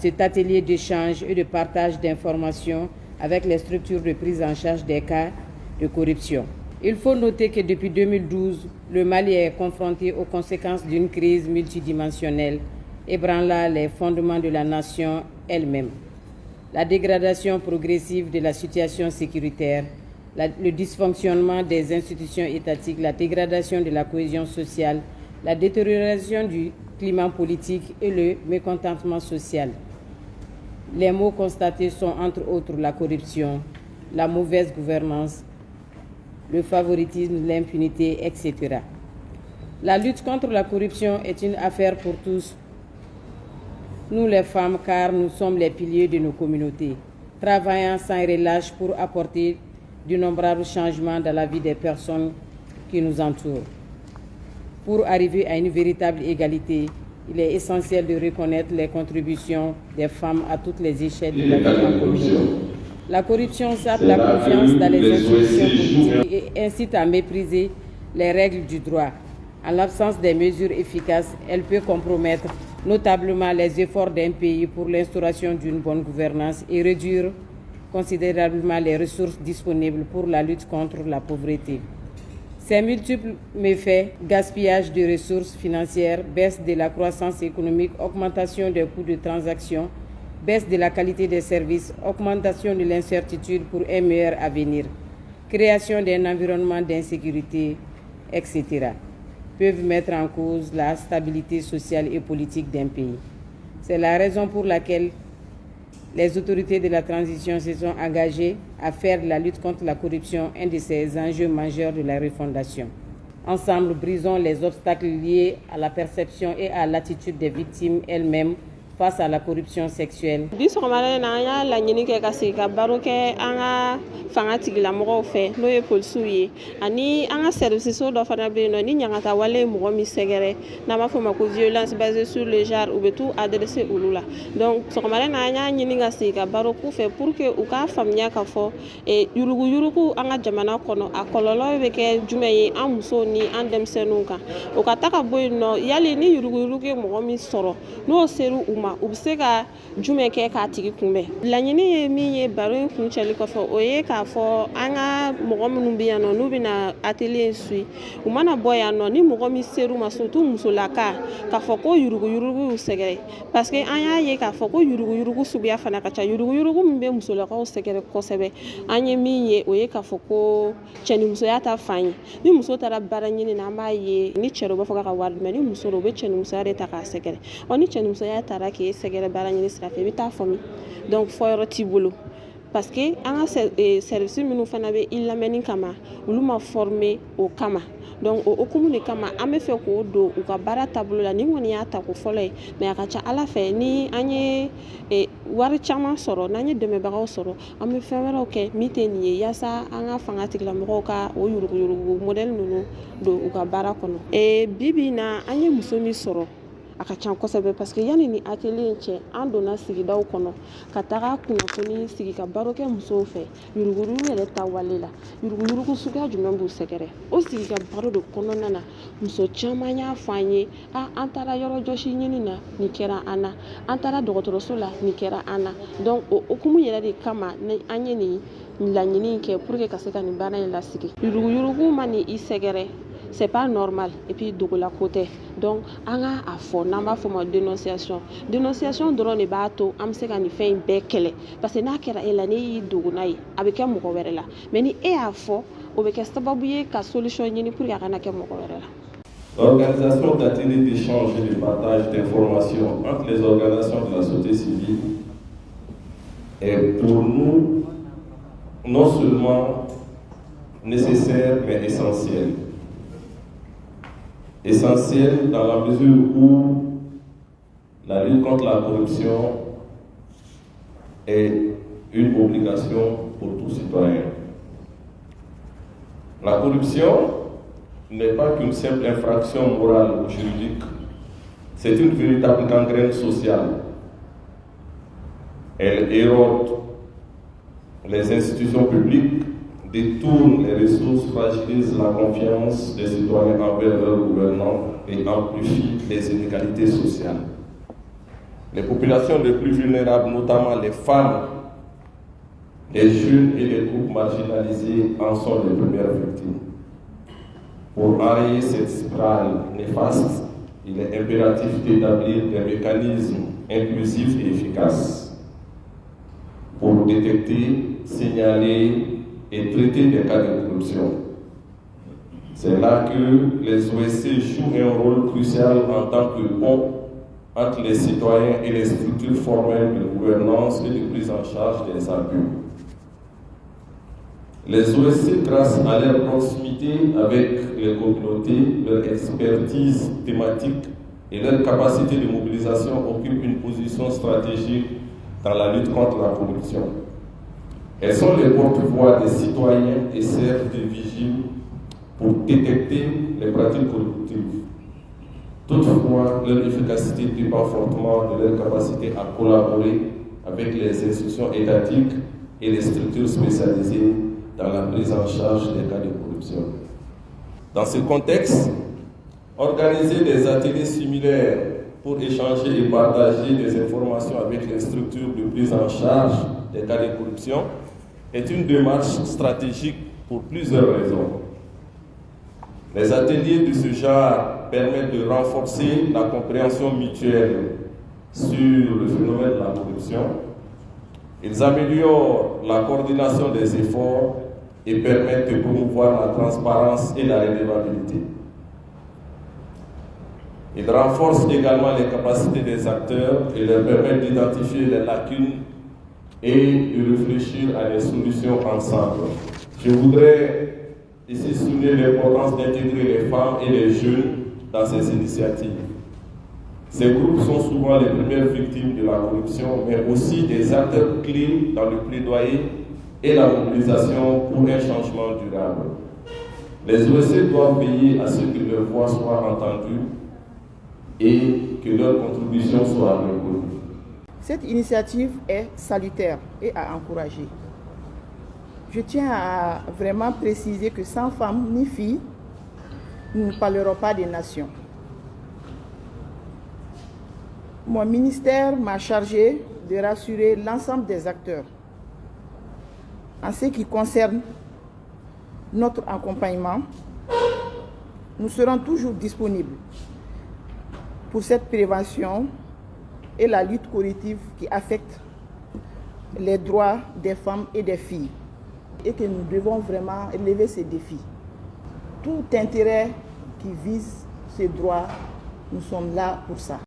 Cet atelier d'échange et de partage d'informations avec les structures de prise en charge des cas de corruption. Il faut noter que depuis 2012, le Mali est confronté aux conséquences d'une crise multidimensionnelle ébranlant les fondements de la nation elle-même. La dégradation progressive de la situation sécuritaire, le dysfonctionnement des institutions étatiques, la dégradation de la cohésion sociale, la détérioration du climat politique et le mécontentement social. Les maux constatés sont entre autres la corruption, la mauvaise gouvernance, le favoritisme, l'impunité, etc. La lutte contre la corruption est une affaire pour tous, nous les femmes, car nous sommes les piliers de nos communautés, travaillant sans relâche pour apporter d'innombrables changements dans la vie des personnes qui nous entourent. Pour arriver à une véritable égalité, il est essentiel de reconnaître les contributions des femmes à toutes les échelles de la vie en communauté. La corruption sape la confiance dans les institutions politiques et incite à mépriser les règles du droit. En l'absence des mesures efficaces, elle peut compromettre notablement les efforts d'un pays pour l'instauration d'une bonne gouvernance et réduire considérablement les ressources disponibles pour la lutte contre la pauvreté. Ces multiples méfaits, gaspillage de ressources financières, baisse de la croissance économique, augmentation des coûts de transaction, baisse de la qualité des services, augmentation de l'incertitude pour un meilleur avenir, création d'un environnement d'insécurité, etc., peuvent mettre en cause la stabilité sociale et politique d'un pays. C'est la raison pour laquelle les autorités de la transition se sont engagées à faire de la lutte contre la corruption un de ces enjeux majeurs de la refondation. Ensemble, brisons les obstacles liés à la perception et à l'attitude des victimes elles-mêmes face à la corruption sexuelle. Fanga tigilamɔgɔw fɛ n'o ye polisiw ye ani an ka serviceso dɔ fana bɛ yen nɔ ni ɲangata wale ye mɔgɔ min sɛgɛrɛ n'an b'a fɔ ma ko violence basée sur le genre u bɛ t'u adresser olu la donc sɔgɔmada in na an y'a ɲini ka sigi ka baro k'u fɛ pour que u k'a faamuya k'a fɔ yuruguyurugu an ka jamana kɔnɔ a kɔlɔlɔ bɛ kɛ jumɛn ye an musow ni an denmisɛnninw kan o ka ta ka bɔ yen nɔ yali ni yuruguyurugu ye mɔgɔ min sɔrɔ n'o ser'u ma u bɛ se ka jumɛn kɛ k'a tigi kunbɛn laɲini ye min ye baro in kuncɛli kɔfɛ o ye k'a fɔ an ka mɔgɔ minnu bɛ yan nɔ n'u bɛna atelier in suit u mana bɔ yan nɔ ni mɔgɔ min ser'u ma surtout musolaka k'a fɔ ko yuruguyurugu y'u sɛgɛrɛ parce que an y'a ye k'a fɔ ko yuruguyurugu suguya fana ka ca yuruguyurugu min bɛ musolakaw sɛgɛrɛ kosɛbɛ an ye min ye o ye k'a fɔ ko cɛnimusoya ta fan ye ni muso taara baara ɲini na an b'a ye ni cɛ dɔ b'a fɔ k'a ka wari di mais ni muso dɔ u bɛ cɛnimusoya de ta k'a sɛgɛrɛ ni cɛnimusoya taara k'e sɛgɛrɛ baara ɲini sira fɛ i bɛ taa fɔ min donc fɔyɔrɔ t'i bolo parce que an ka service minnu fana bɛ i lamɛnni kama olu ma former o kama donc o hukumu de kama an bɛ fɛ k'o don u ka baara taabolo la ni kɔni y'a ta ko fɔlɔ ye mais a ka ca ala fɛ ni an ye wari caman sɔrɔ n'an ye dɛmɛbagaw sɔrɔ an bɛ fɛn wɛrɛw kɛ min tɛ nin ye yaasa an ka fanga tigilamɔgɔw ka o yuruguyurugu modèle ninnu don u ka baara kɔnɔ bi bi in na an ye muso min sɔrɔ a ka ca kosɛbɛ parce que yani ni atelier in cɛ an donna sigidaw kɔnɔ ka taga kunnafoni sigi ka baro kɛ musow fɛ yuruguyurugu yɛrɛ ta wale la yuruguyurugu suguya jumɛn b'u sɛgɛrɛ o sigi ka baro de kɔnɔna na muso caman y'a fɔ an ye an taara yɔrɔ jɔsi ɲini na nin kɛra an na an taara dɔgɔtɔrɔso la nin kɛra an na donc o hukumu yɛrɛ de kama ni an ye nin laɲini kɛ pour que ka se ka nin baara in lasigi yuruguyurugu ma ni i sɛgɛrɛ c'est pas normal et puis dogola côté donc an ka a fɔ n'an b'a fɔ ma dénonciation dɔrɔn de b'a to an bɛ se ka nin fɛn in bɛɛ kɛlɛ parce que n'a kɛra e la ne y'i dogo n'a ye a bɛ kɛ mɔgɔ wɛrɛ la mais ni e y'a fɔ o bɛ kɛ sababu ye ka solution ɲini pour que a kana kɛ mɔgɔ wɛrɛ la. L'organisation d'ateliers d'échange et de partage d'informations entre les organisations de la société civile est pour nous non seulement nécessaire mais essentielle. Essentiel dans la mesure où la lutte contre la corruption est une obligation pour tout citoyen. La corruption n'est pas qu'une simple infraction morale ou juridique, c'est une véritable gangrène sociale. Elle érode les institutions publiques, détourne les ressources, fragilise la confiance des citoyens envers leurs gouvernants et amplifie les inégalités sociales. Les populations les plus vulnérables, notamment les femmes, les jeunes et les groupes marginalisés, en sont les premières victimes. Pour enrayer cette spirale néfaste, il est impératif d'établir des mécanismes inclusifs et efficaces pour détecter, signaler et traiter des cas de corruption. C'est là que les OSC jouent un rôle crucial en tant que pont entre les citoyens et les structures formelles de gouvernance et de prise en charge des abus. Les OSC, grâce à leur proximité avec les communautés, leur expertise thématique et leur capacité de mobilisation, occupent une position stratégique dans la lutte contre la corruption. Elles sont les porte-voix des citoyens et servent de vigiles pour détecter les pratiques corruptives. Toutefois, leur efficacité dépend fortement de leur capacité à collaborer avec les institutions étatiques et les structures spécialisées dans la prise en charge des cas de corruption. Dans ce contexte, organiser des ateliers similaires pour échanger et partager des informations avec les structures de prise en charge des cas de corruption est une démarche stratégique pour plusieurs raisons. Les ateliers de ce genre permettent de renforcer la compréhension mutuelle sur le phénomène de la corruption. Ils améliorent la coordination des efforts et permettent de promouvoir la transparence et la redevabilité. Ils renforcent également les capacités des acteurs et leur permettent d'identifier les lacunes et de réfléchir à des solutions ensemble. Je voudrais ici souligner l'importance d'intégrer les femmes et les jeunes dans ces initiatives. Ces groupes sont souvent les premières victimes de la corruption, mais aussi des acteurs clés dans le plaidoyer et la mobilisation pour un changement durable. Les OSC doivent veiller à ce que leur voix soit entendue et que leur contribution soit reconnue. Cette initiative est salutaire et à encourager. Je tiens à vraiment préciser que sans femmes ni filles, nous ne parlerons pas des nations. Mon ministère m'a chargé de rassurer l'ensemble des acteurs en ce qui concerne notre accompagnement. Nous serons toujours disponibles pour cette prévention et la lutte collective qui affecte les droits des femmes et des filles. Et que nous devons vraiment relever ces défis. Tout intérêt qui vise ces droits, nous sommes là pour ça.